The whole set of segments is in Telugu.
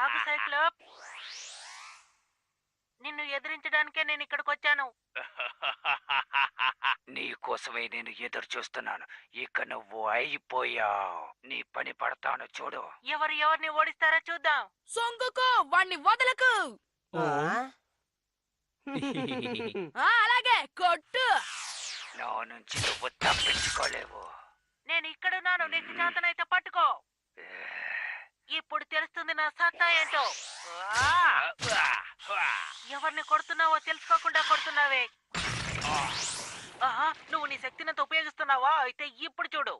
ఆగు సైక్లోప్. నిన్ను ఎదిరించడానికే నేను ఇక్కడికి వచ్చాను. నీ కోసమే నేను ఎదురు చూస్తున్నాను. ఇక నువ్వు అయిపోయావు. నీ పని పడతాను చూడు. ఎవరిని ఓడిస్తారో చూద్దాం. సొంగుకు వాణ్ణి వదలకు. అలాగే కొట్టు. నా నుంచి నువ్వు తప్పించుకోలేవు. నేను ఇక్కడున్నాను, నీకు చేతనైతే పట్టుకో. ఇప్పుడు తెలుస్తుంది నా సత్తా ఏంటో. ఎవరిని కొడుతున్నావో తెలుసుకోకుండా కొడుతున్నావే. నువ్వు నీ శక్తినంత ఉపయోగిస్తున్నావా? అయితే ఇప్పుడు చూడు.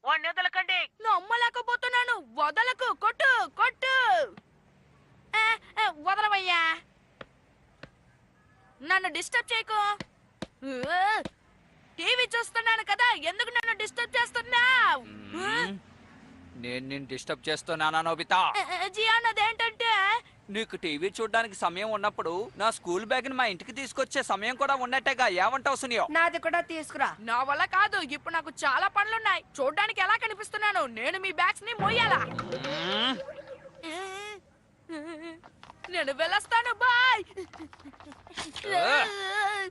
వాడిని వదలకండి. నమ్మలేకపోతున్నాను. వదలకు. కొట్టు కొట్టు. వదలవయ్యా. నన్ను డిస్టర్బ్ చేయకు. టీవీ చూస్తున్నాను కదా, ఎందుకు నన్ను డిస్టర్బ్ చేస్తున్నావు? నేను నిన్ను డిస్టర్బ్ చేస్తున్నానా నోబితా? జియాన్, అదేంటంటే నీకు టీవీ చూడడానికి సమయం ఉన్నప్పుడు నా స్కూల్ బ్యాగ్ ని మా ఇంటికి తీసుకొచ్చే సమయం కూడా ఉన్నట్టేగా. ఏమంటావు సునియో? నాది కూడా తీసుకురా. నా వల్ల కాదు. ఇప్పుడు నాకు చాలా పనులున్నాయి. చూడ్డానికి ఎలా కనిపిస్తున్నాను? నేను మీ బ్యాగ్స్ ని మోయాలా? నేను వెళ్ళొస్తాను. బాయ్.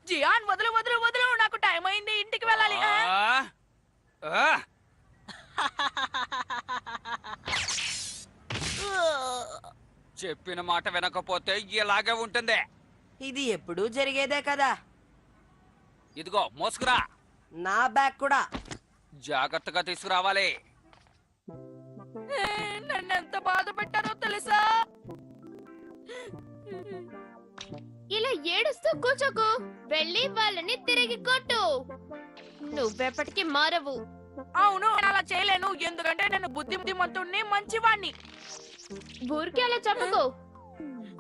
జియాన్, వదులు వదులు వదులు. నాకు టైం అయింది, ఇంటికి వెళ్ళాలి. చెప్పిన మాట వినకపోతే ఇలాగే ఉంటుంది. ఇది ఎప్పుడూ జరిగేదే కదా. ఇదిగో మోసుకురా. నా బ్యాగ్ కూడా జాగ్రత్తగా తీసుకురావాలి. నన్ను ఎంత బాధ పెట్టారో తెలుసా? ఇలా ఏడుస్తూ కూర్చోకు. వెళ్ళి వాళ్ళని తిరిగి కొట్టు. నువ్వెప్పటికీ మారవు. అవును, నేను అలా చేయలేను. ఎందుకంటే నేను బుద్ధిమంతుణ్ణి, మంచివాణ్ణి. ఊరికే అలా చెప్పకు.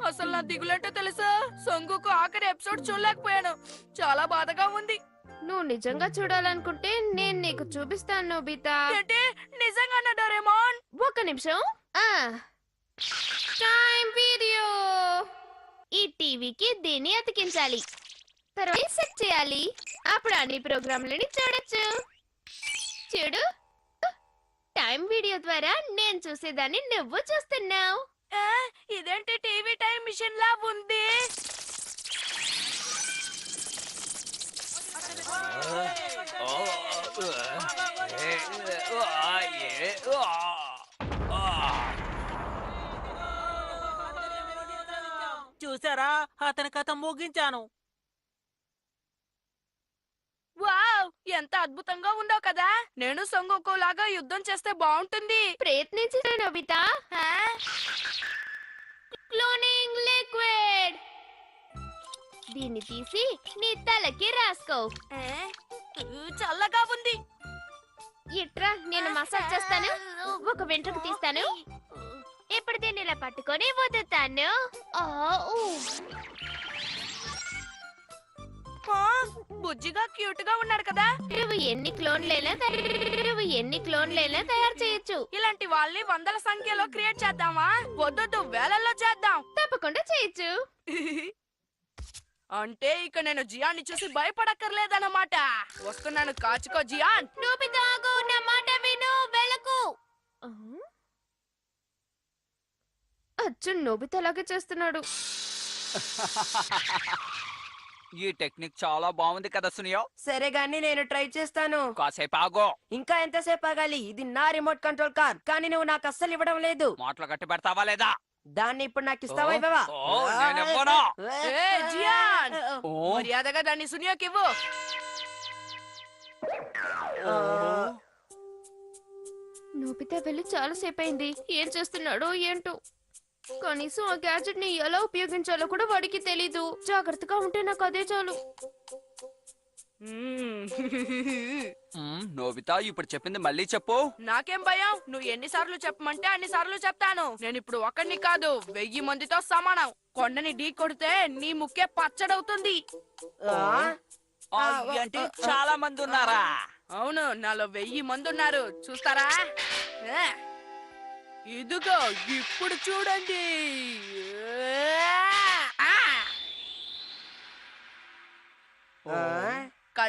అసలు నా దిగులంటే తెలుసా? సొంగుకు ఆఖరి ఎపిసోడ్ చూడలేకపోయాను. చాలా బాధగా ఉంది. నువ్వు నిజంగా చూడాలనుకుంటే నేను నీకు చూపిస్తాను నోబితా. ఏంటి? నిజంగా డోరేమోన్? ఒక్క నిమిషం. Time video. ఈ టీవీకి దీన్ని అతికించాలి, తర్వాత సెట్ చేయాలి. అప్పుడు అన్ని ప్రోగ్రాంలని చూడొచ్చు. చూడు, టైం వీడియో ద్వారా నేను చూసేదాన్ని నువ్వు చూస్తున్నావు. ఇదేంటి టీవీ టైం మిషన్ లా ఉంది? చూసారా, అతని కథ ముగించాను. వావ్, ఎంత అద్భుతంగా ఉందో కదా. నేను సొంగుకు లాగా యుద్ధం చేస్తే బాగుంటుంది. ప్రయత్నించు నోబితా. Cloning liquid. దీన్ని తీసి నీ తలకి రాసుకో. చల్లగా ఉంది. ఇట్రా, నేను మసాజ్ చేస్తాను. ఒక వెంట్రుక తీస్తాను. ఇప్పుడు దీన్ని ఇలా పట్టుకొని వదుతాను. బుజ్జిగా క్యూట్ గా ఉన్నాడు కదా. నువ్వు ఎన్ని క్లోన్లైనా తయారు చేయొచ్చు. ఇలాంటి వాళ్ళని వందల సంఖ్యలో క్రియేట్ చేద్దామా? వద్దు, వేలల్లో చేద్దాం. తప్పకుండా చేయొచ్చు. అంటే ఇక నేను జియాన్ని చూసి భయపడక్కర్లేదన్నమాట. వస్తున్నాను, కాచుకో జియాన్. నోబితా, ఆగు, నా మాట విను, వెళ్ళకు. అచ్చు నోబితాలాగే చేస్తున్నాడు. ఈ టెక్నిక్ చాలా బాగుంది కదా సునియో? సరే గాని నేను ట్రై చేస్తాను. కాసేపు ఆగో. ఇంకా ఎంతసేపు ఆగాలి? ఇది నా రిమోట్ కంట్రోల్ కార్, కానీ నువ్వు నాకు అస్సలు ఇవ్వడం లేదు. మాటలు గట్టి పెడతావా లేదా? దాన్ని ఇప్పుడు నాకు ఇస్తావా? ఇవ్వవా? నేనివ్వను. జియాన్, మర్యాదగా దాన్ని సునియోకి ఇవ్వు. నోబితా వెళ్ళి చాలా సేపు అయింది. ఏం చేస్తున్నాడో ఏంటో. కనీసం ఆ గ్యాడ్జెట్ ని ఎలా ఉపయోగించాలో కూడా వాడికి తెలీదు. జాగ్రత్తగా ఉంటే నాకు అదే చాలు. నోబితా, ఇప్పుడు చెప్పింది మళ్ళీ చెప్పు. నాకేం భయం? నువ్వు ఎన్నిసార్లు చెప్పమంటే అన్నిసార్లు చెప్తాను. నేను ఇప్పుడు ఒకరిని కాదు, 1000 మందితో సమానం. కొండని ఢీ కొడితే నీ ముక్కే పచ్చడవుతుంది. అంటే చాలా మంది ఉన్నారా? అవును, నాలో 1000 మంది ఉన్నారు. చూస్తారా? ఇదిగో ఇప్పుడు చూడండి.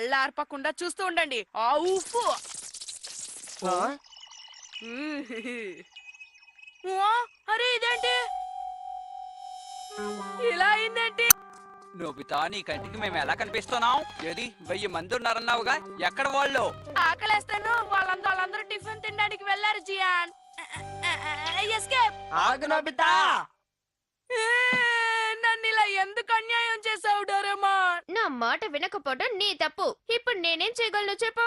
కళ్ళ ఆర్పకుండా చూస్తూ ఉండండి. ఆ ఊఫు. ఆ? ఆ, అరే ఇదేంటి ఇలా అయిందేంటి? నోబితా, నీ కంటికి మేము ఎలా కనిపిస్తున్నాం? ఏది 1000 మంది ఉన్నారన్నావుగా, ఎక్కడ వాళ్ళు? ఆకలేస్తాను. వాళ్ళందరూ టిఫిన్ తినడానికి వెళ్ళారు జియాన్. ఎస్కేప్. ఆగు నోబితా. నన్ను ఇలా ఎందుకు అన్యాయం చేసావు డోరేమాన్? నా మాట వినకపోవడం నీ తప్పు. ఇప్పుడు నేనేం చేయగలను చెప్పు.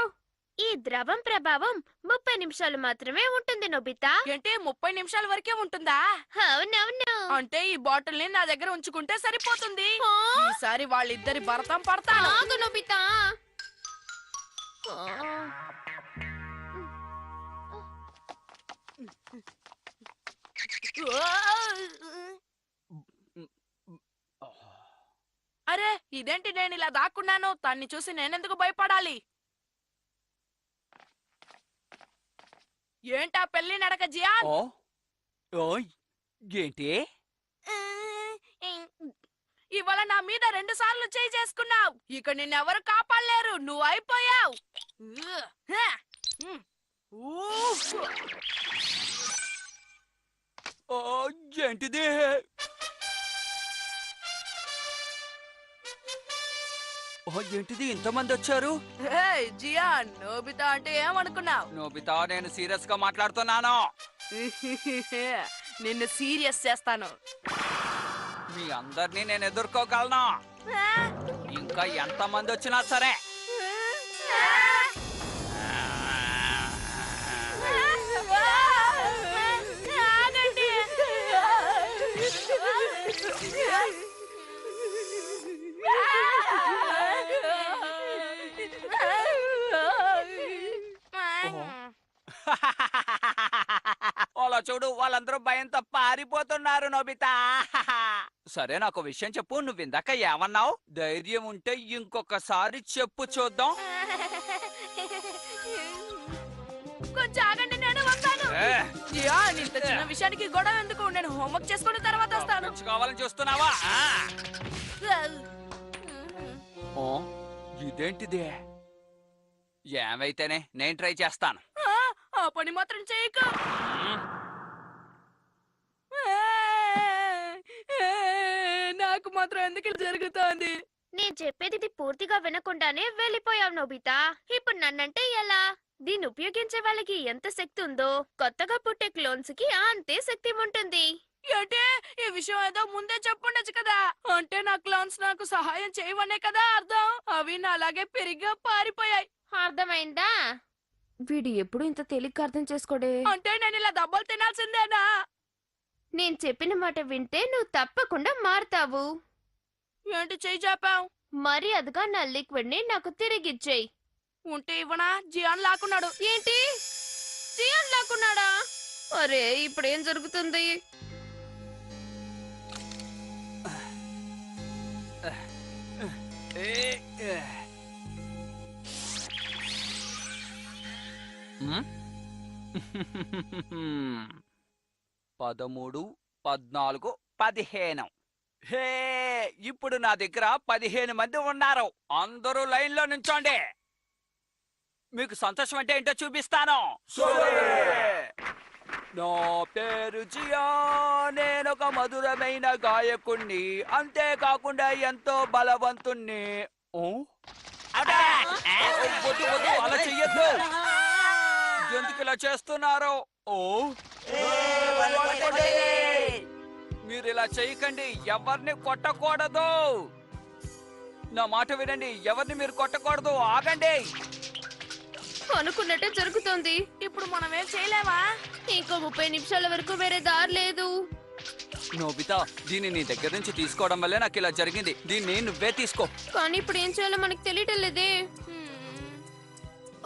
ఈ ద్రవం ప్రభావం 30 నిమిషాలు మాత్రమే ఉంటుంది నోబితా. ఏంటి 30 నిమిషాల వరకే ఉంటుందా? అవునవును. అంటే ఈ బాటిల్ ని నా దగ్గర ఉంచుకుంటే సరిపోతుంది. ఆ? ఈసారి వాళ్ళిద్దరి భరతం పడతాను. ఆగు నోబితా. అరే ఇదేంటి, నేను ఇలా దాక్కున్నాను. తన్ని చూసి నేనెందుకు భయపడాలి? ఏంటా పెళ్లి నడక జియాన్? ఓ ఓయ్, ఏంటి? ఇవాళ నా మీద 2 సార్లు చేయి చేసుకున్నావు. ఇక నిన్నెవరు కాపాడలేరు. నువ్వు అయిపోయావు. ఓ, ఏంటిది? ఓ, ఏంటిది ఇంతమంది వచ్చారు? జియాన్, నోబితా అంటే ఏమనుకున్నావు? నోబితా, నేను సీరియస్ గా మాట్లాడుతున్నాను. నిన్ను సీరియస్ చేస్తాను. మీ అందరినీ నేను ఎదుర్కోగలను. ఇంకా ఎంత మంది వచ్చినా సరే. ఆగండి. అలా చూడు, వాళ్ళందరూ భయంతో పారిపోతున్నారు నోబితా. సరే, నాకు విషయం చెప్పు. నువ్వు ఇందాక ఏమన్నావు? ధైర్యం ఉంటే ఇంకొకసారి చెప్పు చూద్దాం. కొంచెం ఆగండి, నేను వస్తాను. జియాన్, ఇంత చిన్న విషయానికి గొడవ ఎందుకు? నేను హోంవర్క్ చేసుకున్న తర్వాత వస్తాను. కావాలని చూస్తున్నావా? ఓ, ఇదేంటిది? ఏమైతేనే నేను ట్రై చేస్తాను. ఆ పని మాత్రం చేయకు. నాకు మాత్రం ఎందుకు ఇలా జరుగుతోంది? నేను చెప్పేది పూర్తిగా వినకుండానే వెళ్ళిపోయావు నోబితా. ఇప్పుడు నన్నంటే ఎలా? దీన్ని ఉపయోగించే వాళ్ళకి ఎంత శక్తి ఉందో, కొత్తగా పుట్టే క్లోన్స్ కి అంతే శక్తి ఉంటుంది. అంటే ఈ విషయం ఏదో ముందే చెప్పుండొచ్చు కదా. అంటే నా క్లాన్స్ నాకు సహాయం చేయవనే కదా అర్థం. అవి నాలాగే పెరిగ్గా పారిపోయాయి. అర్థమైందా? వీడు ఎప్పుడు ఇంత తేలిగ్గా అర్థం చేసుకోడే. అంటే నేను ఇలా దెబ్బలు తినాల్సిందేనా? నేను చెప్పిన మాట వింటే నువ్వు తప్పకుండా మారుతావు. ఏంటి చెయ్యి చాపావు? మర్యాదగా నా లిక్విడ్ ని నాకు తిరిగిచ్చేయి. ఉంటే ఇవ్వనా? జియాన్ లాక్కున్నాడు. ఏంటి? జియాన్ లాక్కున్నాడా? అరే, ఇప్పుడేం జరుగుతుంది? ఏ, 13, 14, 15. హే, ఇప్పుడు నా దగ్గర 15 మంది ఉన్నారు. అందరూ లైన్ లో నించోండి. మీకు సంతోషం అంటే ఏంటో చూపిస్తాను. నా పేరు జియా. నేనొక మధురమైన గాయకుణ్ణి, అంతేకాకుండా ఎంతో బలవంతుణ్ణి. వద్దు, అలా చెయ్యొద్దు. ఎందుకు ఇలా చేస్తున్నారు? మీరు ఇలా చేయకండి. ఎవరిని కొట్టకూడదు. నా మాట వినండి. ఎవరిని మీరు కొట్టకూడదు. ఆగండి. అనుకున్నట్టే జరుగుతోంది. ఇప్పుడు మనం ఏం చేయలేమా? ఇంకో 30 నిమిషాల వరకు వేరే దారి లేదు. నోబితా, దీన్ని నీ దగ్గర నుంచి తీసుకోవడం వల్లే నాకు ఇలా జరిగింది. దీన్ని నువ్వే తీసుకో. కానీ ఇప్పుడు ఏం చేయాలో మనకు తెలియటం లేదే.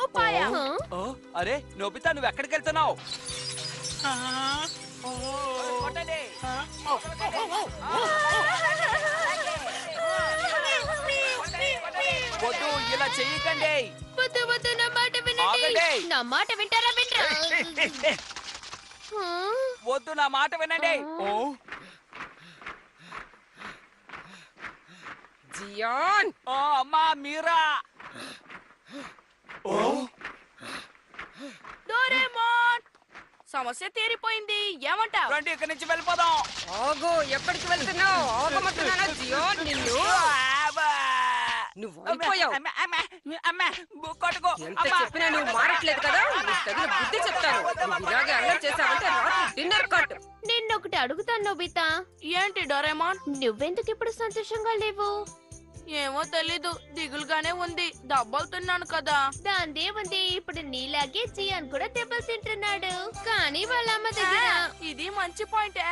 ఉపాయం. హ? అరే నోబితా, నువ్వు ఎక్కడికి వెళ్తున్నావు? వద్దు, ఇలా చెయ్యకండి. వద్దు వద్దు, నా మాట వినండి. ఆగండి. నా మాట వింటారా? వినరా? హ? వద్దు, నా మాట వినండి. జియాన్, అమ్మా మీరా. డోరేమోన్ సమస్య తీరిపోయింది ఏమంటావ్? రండి ఇక్కడి నుంచి వెళ్ళిపోదాం. ఆగు, ఎక్కడికి వెళ్తున్నావు? ఆగమంటున్నానా జియో నిన్ను? అబ్బా! నువ్వు అయిపోయావు. అమ్మ, అమ్మ, అమ్మ, కొట్టుకో. ఎంత అమ్మ. చెప్పినా నువ్వు మారట్లేదు కదా. నీకు తగిన బుద్ధి చెప్తాను. నువ్వు ఇలాగే అల్లరి చేసావంటే రాత్రి డిన్నర్ కట్. నిన్నొకటి అడుగుతాను నోబితా, ఏంటి డోరేమోన్? నువ్వెందుకు ఇప్పుడు సంతోషంగా లేవు? ఏమో తెలీదు, దిగులుగానే ఉంది. దెబ్బలు తిన్నాను కదా. దాందే ఉంది, ఇప్పుడు నీలాగే జియాన్ కూడా దెబ్బలు తింటున్నాడు. కానీ వాళ్ళ అమ్మ దగ్గర ఇది మంచి పాయింటే.